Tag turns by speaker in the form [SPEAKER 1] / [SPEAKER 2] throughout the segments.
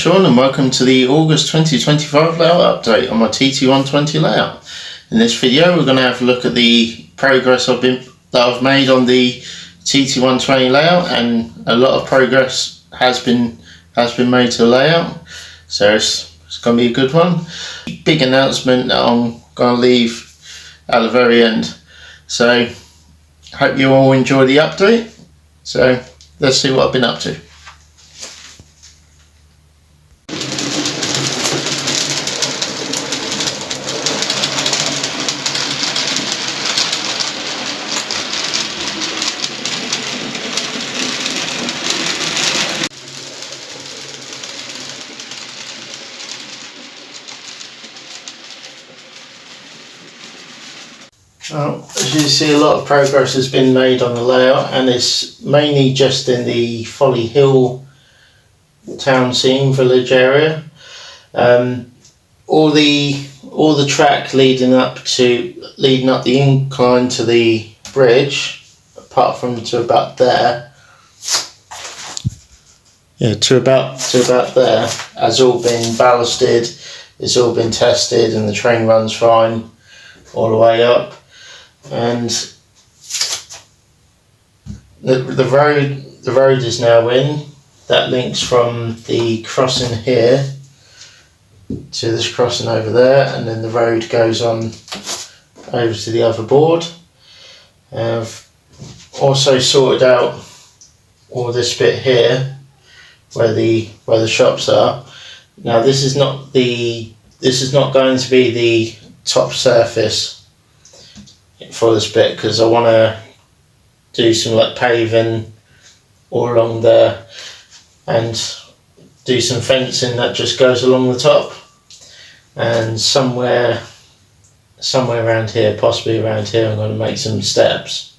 [SPEAKER 1] Sean and welcome to the August 2025 layout update on my TT120 layout. In this video we're going to have a look at the progress that I've made on the TT120 layout, and a lot of progress has been made to the layout, so it's going to be a good one. Big announcement that I'm going to leave at the very end, so hope you all enjoy the update. So let's see what I've been up to. Well, as you see, a lot of progress has been made on the layout, and it's mainly just in the Folly Hill town scene village area. All the track leading up the incline to the bridge, apart from to about there, to about there, has all been ballasted. It's all been tested, and the train runs fine all the way up. And the road is now in. That links from the crossing here to this crossing over there, and then the road goes on over to the other board. I've also sorted out all this bit here where the shops are. Now this is not going to be the top surface for this bit, because I want to do some like paving all along there and do some fencing that just goes along the top, and somewhere around here, possibly around here, I'm going to make some steps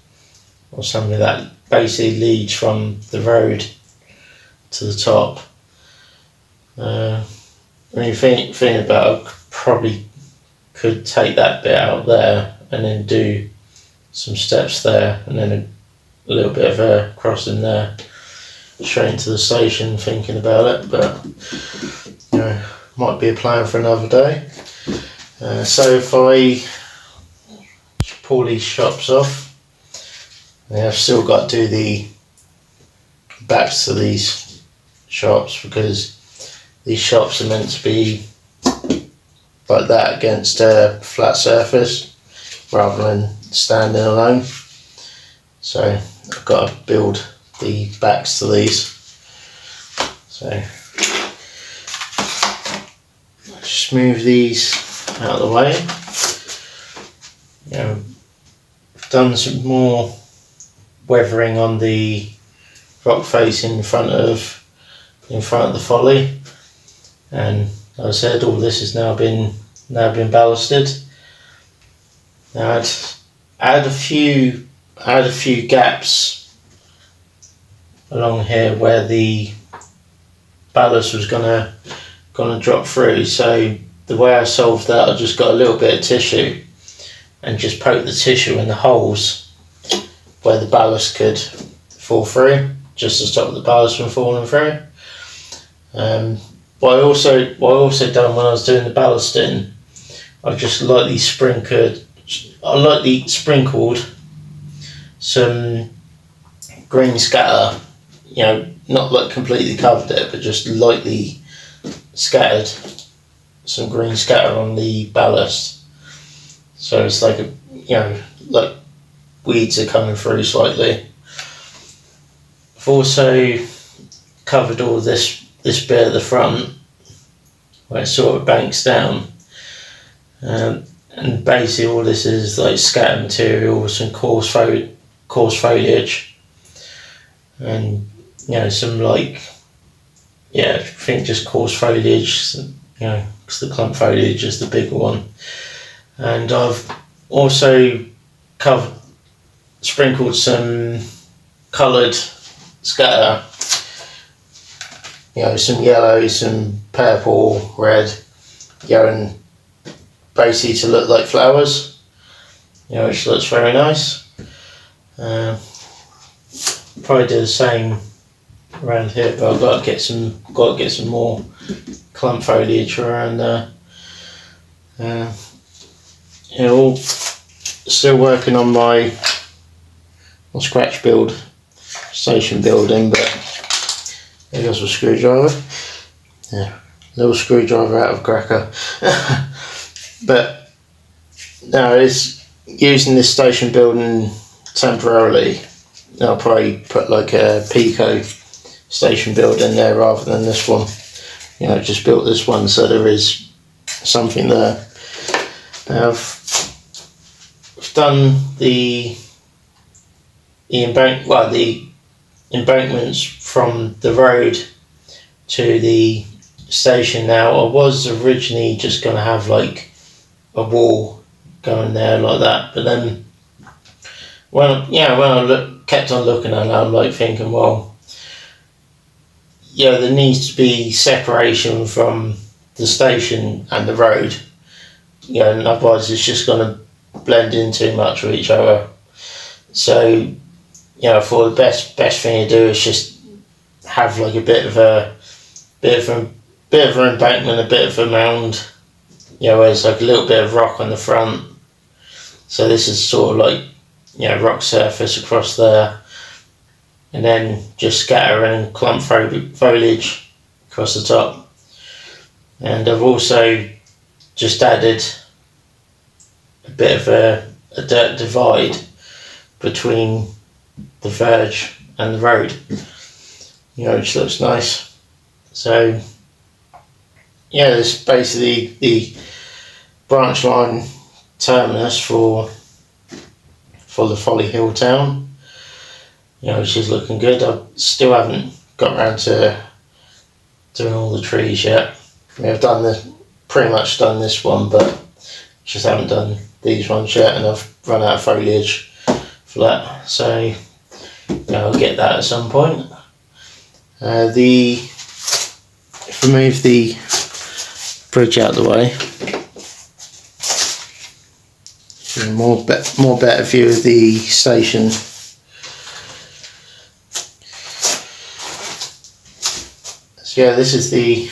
[SPEAKER 1] or something that basically leads from the road to the top. When you think about it, I probably could take that bit out there and then do some steps there, and then a little bit of a crossing there straight into the station, thinking about it, but might be a plan for another day. So if I pull these shops off, I've still got to do the backs to these shops, because these shops are meant to be like that against a flat surface rather than standing alone. So I've got to build the backs to these. So just move these out of the way. I've done some more weathering on the rock face in front of the Folly, and as I said, all this has now been ballasted. Now I had a few gaps along here where the ballast was gonna drop through. So the way I solved that, I just got a little bit of tissue and just poked the tissue in the holes where the ballast could fall through, just to stop the ballast from falling through. What I also done when I was doing the ballasting, I just lightly sprinkled some green scatter, not like completely covered it, but just lightly scattered some green scatter on the ballast, so it's like like weeds are coming through slightly. I've also covered all this bit at the front where it sort of banks down, and basically all this is like scatter material with some coarse foliage, and some I think just coarse foliage, because the clump foliage is the bigger one. And I've also sprinkled some coloured scatter, some yellow, some purple, red, and basically to look like flowers, which looks very nice. Probably do the same around here, but I've got to get some more clump foliage around there. All still working on my scratch build station building, but there goes a screwdriver. Yeah, little screwdriver out of cracker. But no, it's using this station building temporarily. I'll probably put like a Pico station build in there rather than this one. Just built this one so there is something there. I've done the embankments from the road to the station. Now, I was originally just going to have like a wall going there like that, but then when I kept on looking at it, I'm like thinking, well, there needs to be separation from the station and the road, and otherwise it's just going to blend in too much with each other. So, I thought the best thing to do is just have like a bit of an embankment, a bit of a mound, where it's like a little bit of rock on the front. So this is sort of like, rock surface across there, and then just scattering clump foliage across the top. And I've also just added a bit of a dirt divide between the verge and the road, which looks nice. So this is basically the branch line terminus for the Folly Hill town, which is looking good. I still haven't got around to doing all the trees yet. I've pretty much done this one, but just haven't done these ones yet, and I've run out of foliage for that. So I'll get that at some point. If we move the bridge out of the way, more better view of the station. So this is the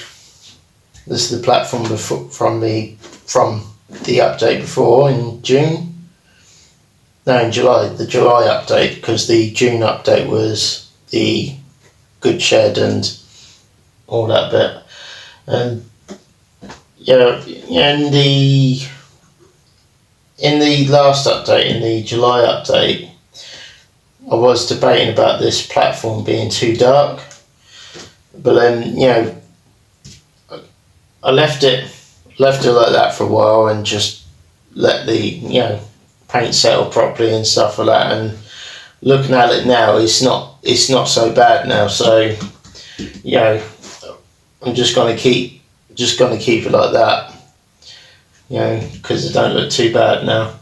[SPEAKER 1] platform from the update before in June. No, in July. The July update, because the June update was the good shed and all that bit. And in the last update, in the July update, I was debating about this platform being too dark, but then I left it like that for a while and just let the paint settle properly and stuff like that. And looking at it now, it's not so bad now. So I'm just gonna keep it like that. Because it don't look too bad now.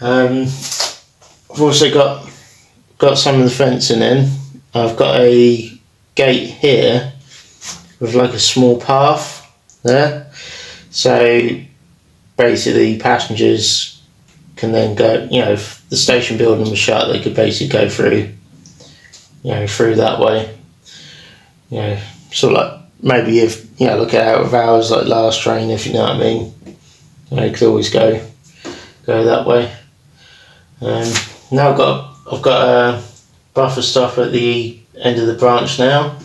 [SPEAKER 1] I've also got some of the fencing in. I've got a gate here with like a small path there. So basically passengers can then go, if the station building was shut, they could basically go through, through that way. Sort of like maybe if, look at out of hours like last train, if you know what I mean. You could always go that way. Now I've got a buffer stop at the end of the branch now.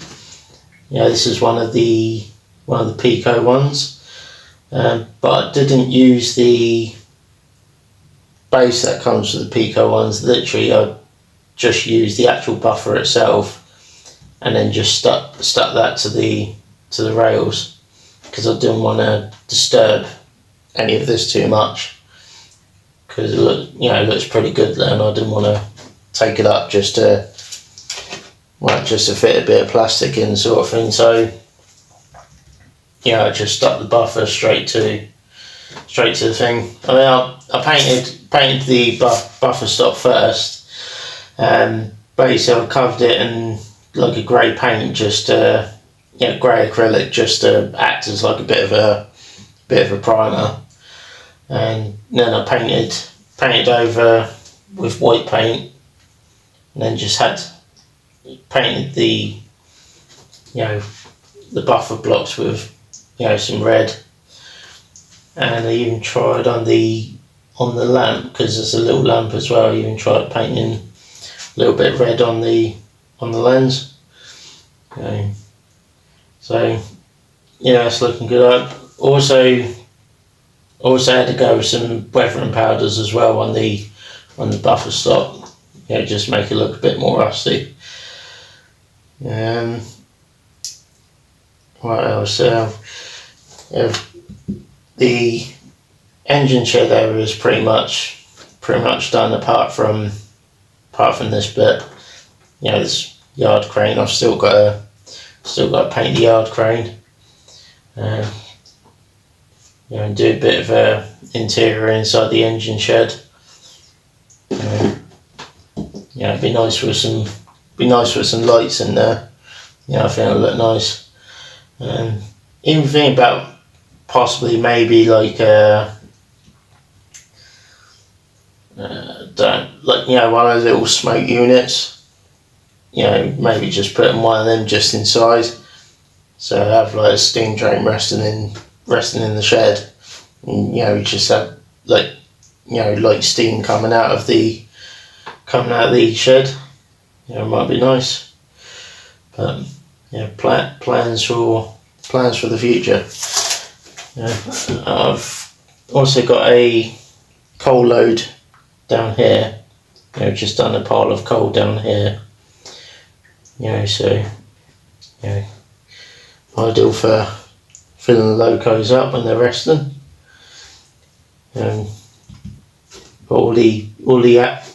[SPEAKER 1] This is one of the Pico ones, but I didn't use the base that comes with the Pico ones. Literally, I just used the actual buffer itself, and then just stuck that to the rails, because I didn't want to disturb any of this too much, because it looks pretty good there, and I didn't want to take it up just to fit a bit of plastic in, sort of thing. So I just stuck the buffer straight to the thing. I mean, I painted the buffer stop first, basically I covered it in like a grey paint, just grey acrylic, just to act as like a bit of a primer, and then I painted over with white paint, and then just painted the you know, the buffer blocks with, you know, some red, and I even tried on the lamp, because there's a little lamp as well. I even tried painting a little bit red on the lens. Okay. So yeah, it's looking good. I also had to go with some weathering powders as well on the buffer stock. You know, just make it look a bit more rusty. What else? The engine shed area is pretty much done, apart from this bit. You know, this yard crane. I've still got to paint the yard crane. You know, and do a bit of a interior inside the engine shed. You know, it'd be nice with some lights in there. You know, I think it'll look nice. Even thinking about possibly maybe like you know, one of those little smoke units. You know, maybe just putting one of them just inside, so I have like a steam drain resting in the shed, and you know, just have like, you know, like steam coming out of the shed. You know, it might be nice. But yeah, plans for the future. I've also got a coal load down here. You know, just done a pile of coal down here. You know, so you know, ideal for filling the locos up when they're resting. All the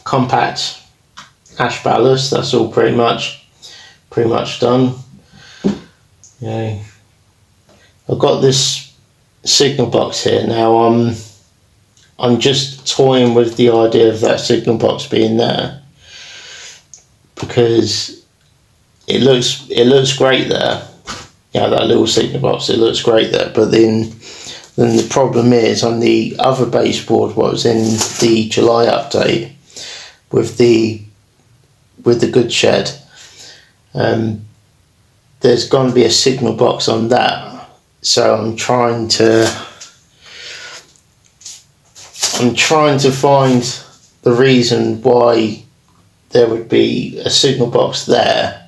[SPEAKER 1] compact ash ballast, that's all pretty much done. You know, I've got this signal box here now. I'm just toying with the idea of that signal box being there, because it looks great there. You know, that little signal box, it looks great there. But then the problem is, on the other baseboard, what was in the July update with the goods shed, there's going to be a signal box on that. So I'm trying to find the reason why there would be a signal box there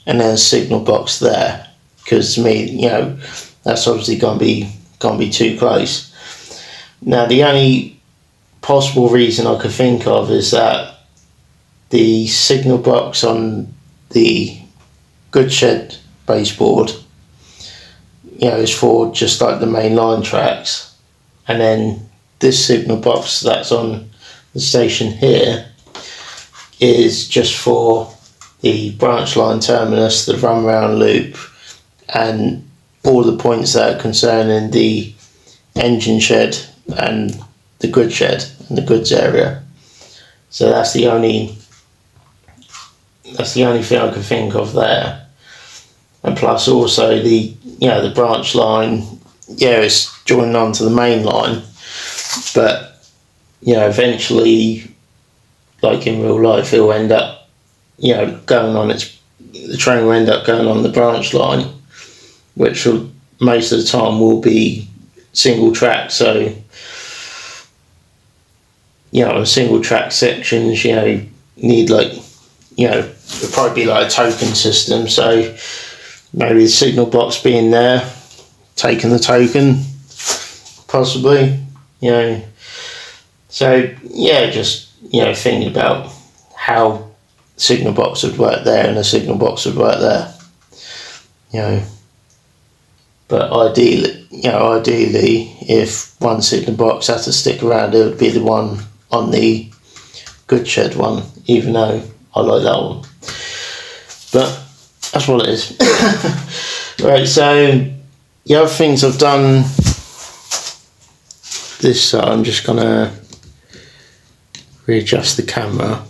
[SPEAKER 1] and then a signal box there, because to me, you know, that's obviously going to be too close. Now, the only possible reason I could think of is that the signal box on the goods shed baseboard, you know, is for just like the main line tracks, and then this signal box that's on the station here is just for the branch line terminus, the run round loop, and all the points that are concerning the engine shed and the goods shed and the goods area. So that's the only thing I can think of there. And plus also the branch line, yeah, it's joining onto the main line, but you know, eventually, like in real life, it'll end up, you know, the train will end up going on the branch line, which will most of the time will be single track. So you know, on single track sections, you know, you need like, you know, it'll probably be like a token system. So maybe the signal box being there, taking the token, possibly, you know. So yeah, just, you know, thinking about how signal box would work there and a signal box would work there, you know. But ideally, if one signal box had to stick around, it would be the one on the goods shed one, even though I like that one. But that's what it is. Right, so the other things I've done this side, I'm just gonna readjust the camera.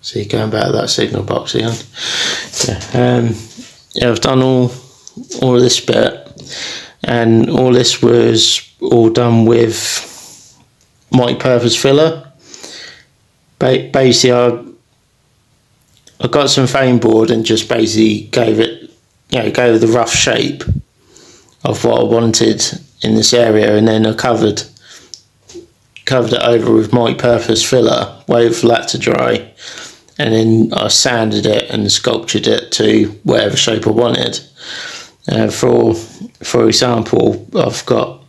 [SPEAKER 1] See, going back to that signal box again. Yeah, I've done all of this bit, and all this was all done with multi-purpose filler. Basically, I got some foam board and just basically gave it, gave the rough shape of what I wanted in this area, and then I covered it over with multi-purpose filler, waited for that to dry, and then I sanded it and sculptured it to whatever shape I wanted. For example, I've got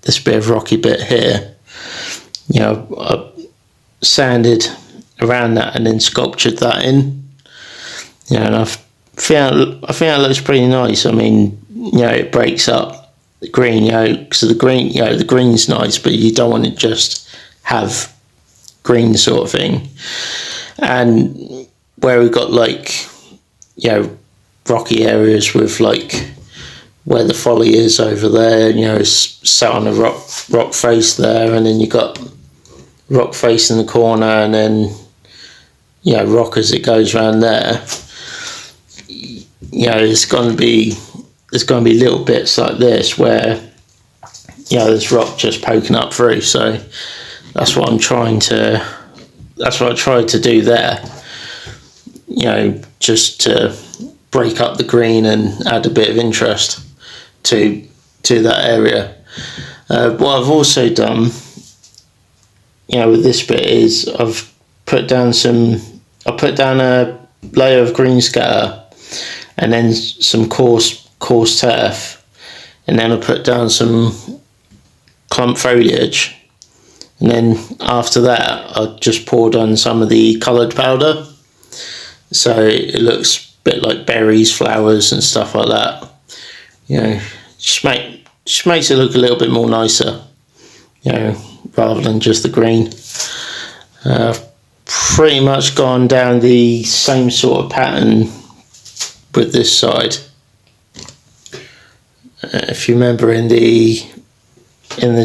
[SPEAKER 1] this bit of rocky bit here. I sanded around that and then sculptured that in. And I think that looks pretty nice. I mean, it breaks up the green, so the green's nice, but you don't want to just have green sort of thing. And where we've got rocky areas with where the folly is over there, it's sat on a rock face there, and then you got rock face in the corner, and then rock as it goes around there. There's going to be little bits like this where there's rock just poking up through. So that's what I tried to do there. Just to break up the green and add a bit of interest to that area. What I've also done, with this bit is I've put down a layer of green scatter, and then some coarse turf, and then I put down some clump foliage, and then after that I just poured on some of the coloured powder, so it looks a bit like berries, flowers and stuff like that. Just makes it look a little bit more nicer, rather than just the green. Pretty much gone down the same sort of pattern with this side. If you remember in the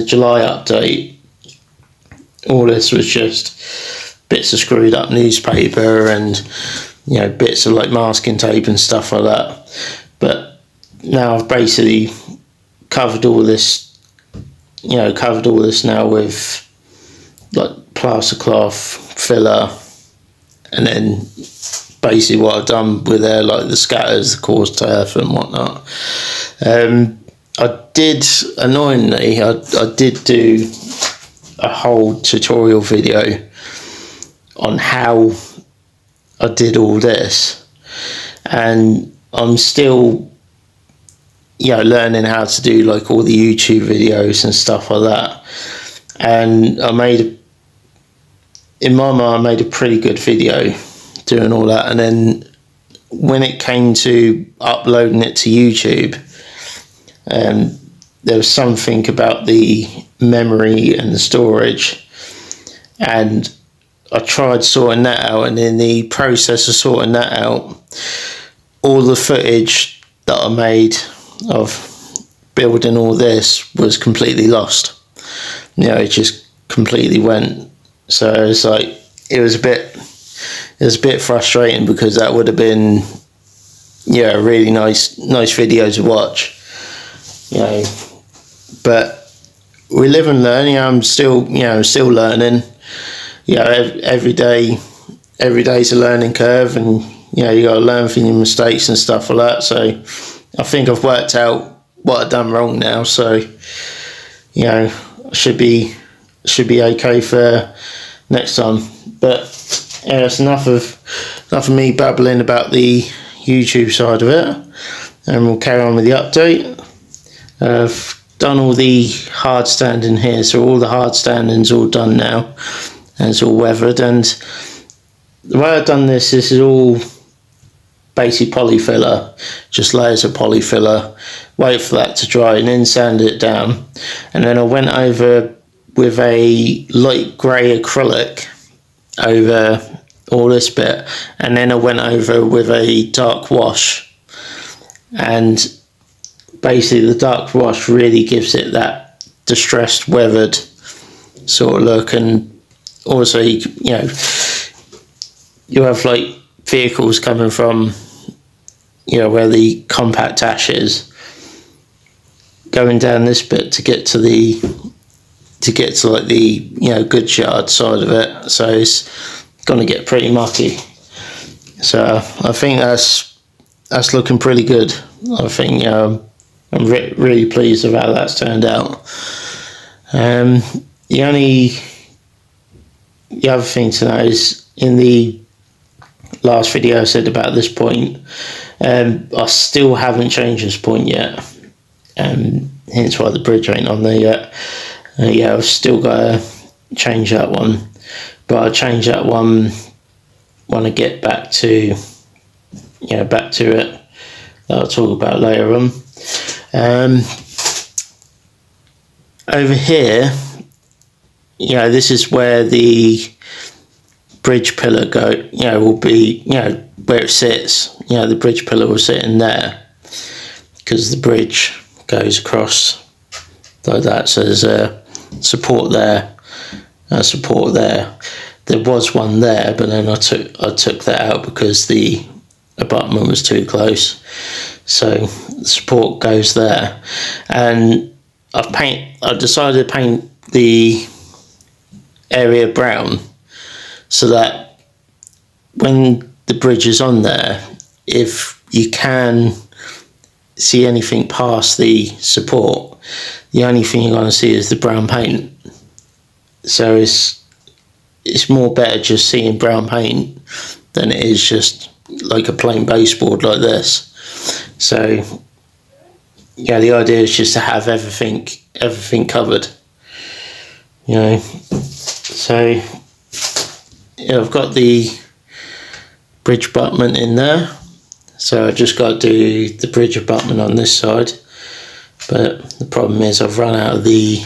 [SPEAKER 1] July update, all this was just bits of screwed up newspaper and bits of masking tape and stuff like that. But now I've basically covered all this now with plaster cloth, filler, and then basically what I've done with there, the scatters, the coarse turf and whatnot. I did do a whole tutorial video on how I did all this, and I'm still learning how to do all the YouTube videos and stuff like that. And in my mind, I made a pretty good video doing all that. And then when it came to uploading it to YouTube, there was something about the memory and the storage, and I tried sorting that out, and in the process of sorting that out, all the footage that I made of building all this was completely lost. It just completely went. So it was a bit frustrating, because that would have been a really nice video to watch. But we live and learn. I'm still learning. Every day's a learning curve, and you got to learn from your mistakes and stuff like that. So I think I've worked out what I've done wrong now. So I should be okay for next time. But it's enough of me babbling about the YouTube side of it, and we'll carry on with the update. I've done all the hard standing here, so all the hard standing's all done now, and it's all weathered. And the way I've done this is all basically polyfiller, just layers of polyfiller, wait for that to dry and then sand it down. And then I went over with a light grey acrylic over all this bit, and then I went over with a dark wash, and basically the dark wash really gives it that distressed, weathered sort of look. And also you have vehicles coming from where the compact ash is, going down this bit to get to the goods yard side of it, so it's going to get pretty mucky. So I think that's looking pretty good. I think I'm really pleased with how that's turned out. The other thing to know is, in the last video I said about this point, I still haven't changed this point yet, hence why the bridge ain't on there yet. I've still got to change that one, but I'll change that one when I get back to it, that I'll talk about later on. Over here, this is where the bridge pillar will be, where it sits. The bridge pillar will sit in there, because the bridge goes across like that. So there's a support there, a support there. There was one there, but then I took that out because the abutment was too close. So the support goes there, and I decided to paint the area brown, so that when the bridge is on there, if you can see anything past the support, the only thing you're going to see is the brown paint. So it's more better just seeing brown paint than it is just like a plain baseboard like this. So the idea is just to have everything covered, So I've got the bridge abutment in there, so I just got to do the bridge abutment on this side. But the problem is I've run out of the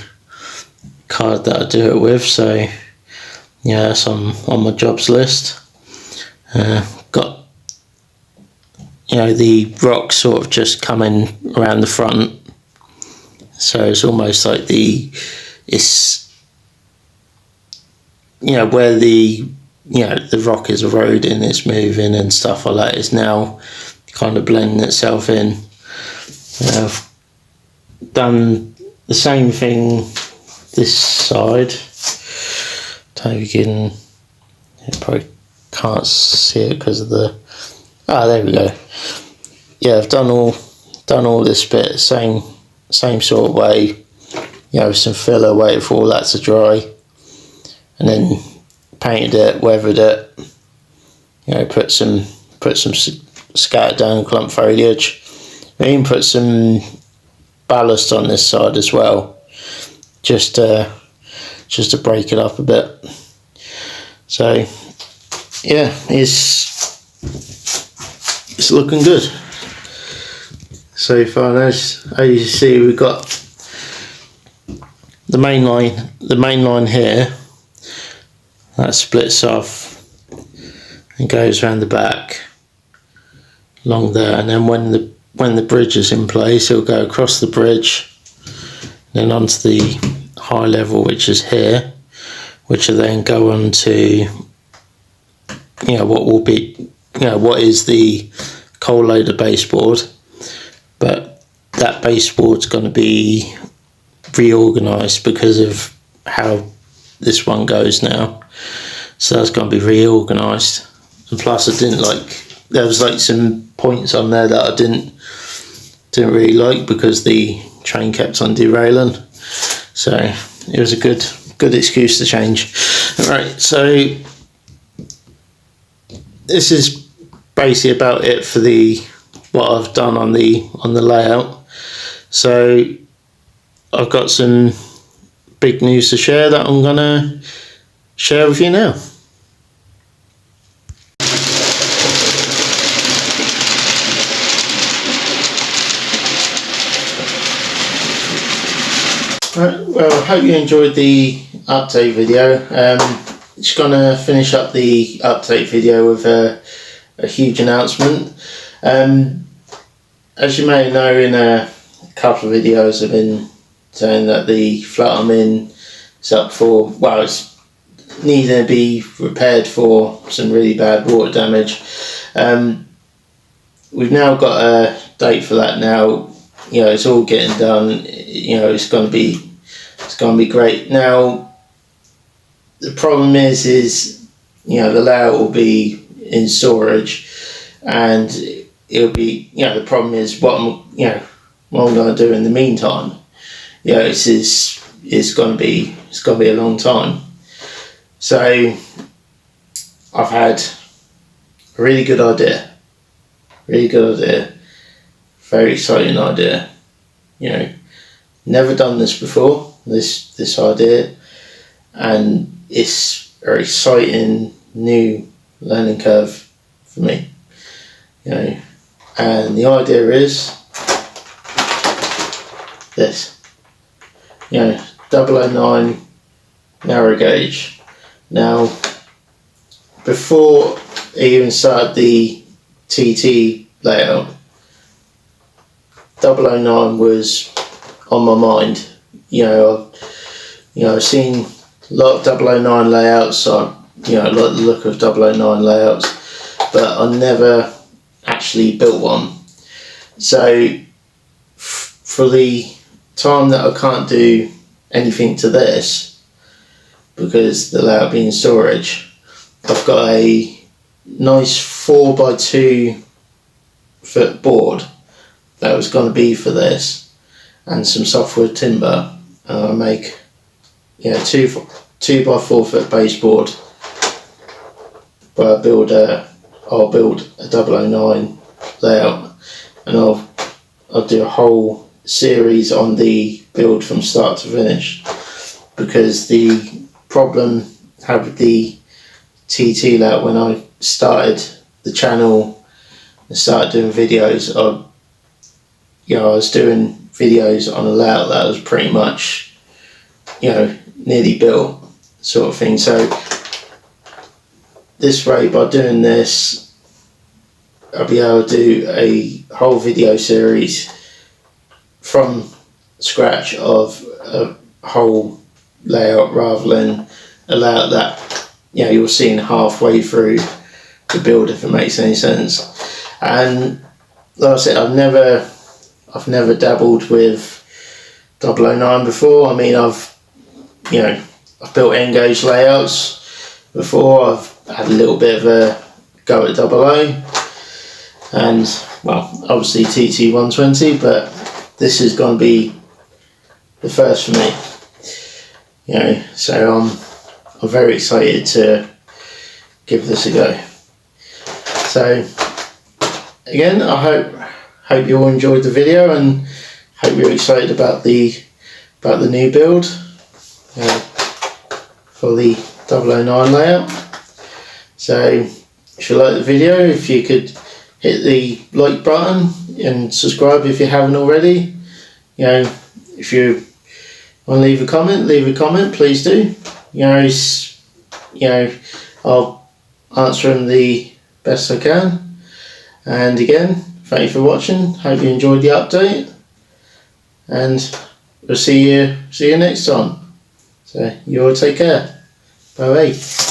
[SPEAKER 1] card that I do it with, so that's on my jobs list. Got the rock sort of just coming around the front, so it's almost like where the rock is eroding, it's moving and stuff like that, is now kind of blending itself in. I've done the same thing this side. Don't know if you can, probably can't see it because of the, there we go. I've done all this bit same sort of way, with some filler, waiting for all that to dry, and then painted it, weathered it, put some scattered down clump foliage. I even put some ballast on this side as well, just to break it up a bit. So it's looking good so far. As you see, we've got the main line here that splits off and goes around the back along there, and then when the bridge is in place, it'll go across the bridge, then onto the high level, which is here, which will then go on to what is the coal loader baseboard. But that baseboard's going to be reorganised because of how this one goes now, so that's going to be reorganised. And plus, there was some points on there that I didn't really like because the train kept on derailing, so it was a good excuse to change. Alright, so this is basically about it for what I've done on the layout. So I've got some big news to share that I'm gonna share with you now. Right, well, I hope you enjoyed the update video. Just gonna finish up the update video with a huge announcement. As you may know, in a couple of videos I've been saying that the flat I'm in is up for, it's needing to be repaired for some really bad water damage. We've now got a date for that now. It's all getting done. It's going to be great. Now the problem is the layout will be in storage, and it'll be, you know, the problem is what I'm going to do in the meantime. You know, it's going to be a long time. So I've had a really good idea, very exciting idea. You know, never done this before, this idea, and it's a very exciting new learning curve for me. You know, and the idea is this. You know, 009 narrow gauge. Now, before I even started the TT layout, 009 was on my mind. I've seen a lot of 009 layouts. I like the look of 009 layouts, but I never actually built one. So for the time that I can't do anything to this because the layout being storage, I've got a nice 4x2 foot board that was going to be for this, and some softwood timber, and I make 2x4 foot baseboard. But I'll build a 009 layout, and I'll do a whole series on the build from start to finish, because the problem I had with the TT layout when I started the channel and started doing videos, I was doing videos on a layout that was pretty much nearly built, sort of thing. So this way, by doing this, I'll be able to do a whole video series from scratch of a whole layout, rather than a layout that you're seeing halfway through the build, if it makes any sense. And like I said, I've never dabbled with 009 before. I mean, I've built N-gauge layouts before. I've had a little bit of a go at 00, and well, obviously TT120, but this is going to be the first for me. So I'm very excited to give this a go. So again, I hope you all enjoyed the video, and hope you're excited about the new build for the 009 layout. So if you like the video, if you could hit the like button and subscribe if you haven't already. If you want to leave a comment, please do. I'll answer them the best I can. And again, thank you for watching. Hope you enjoyed the update, and we'll see you next time. So you all take care. Bye bye.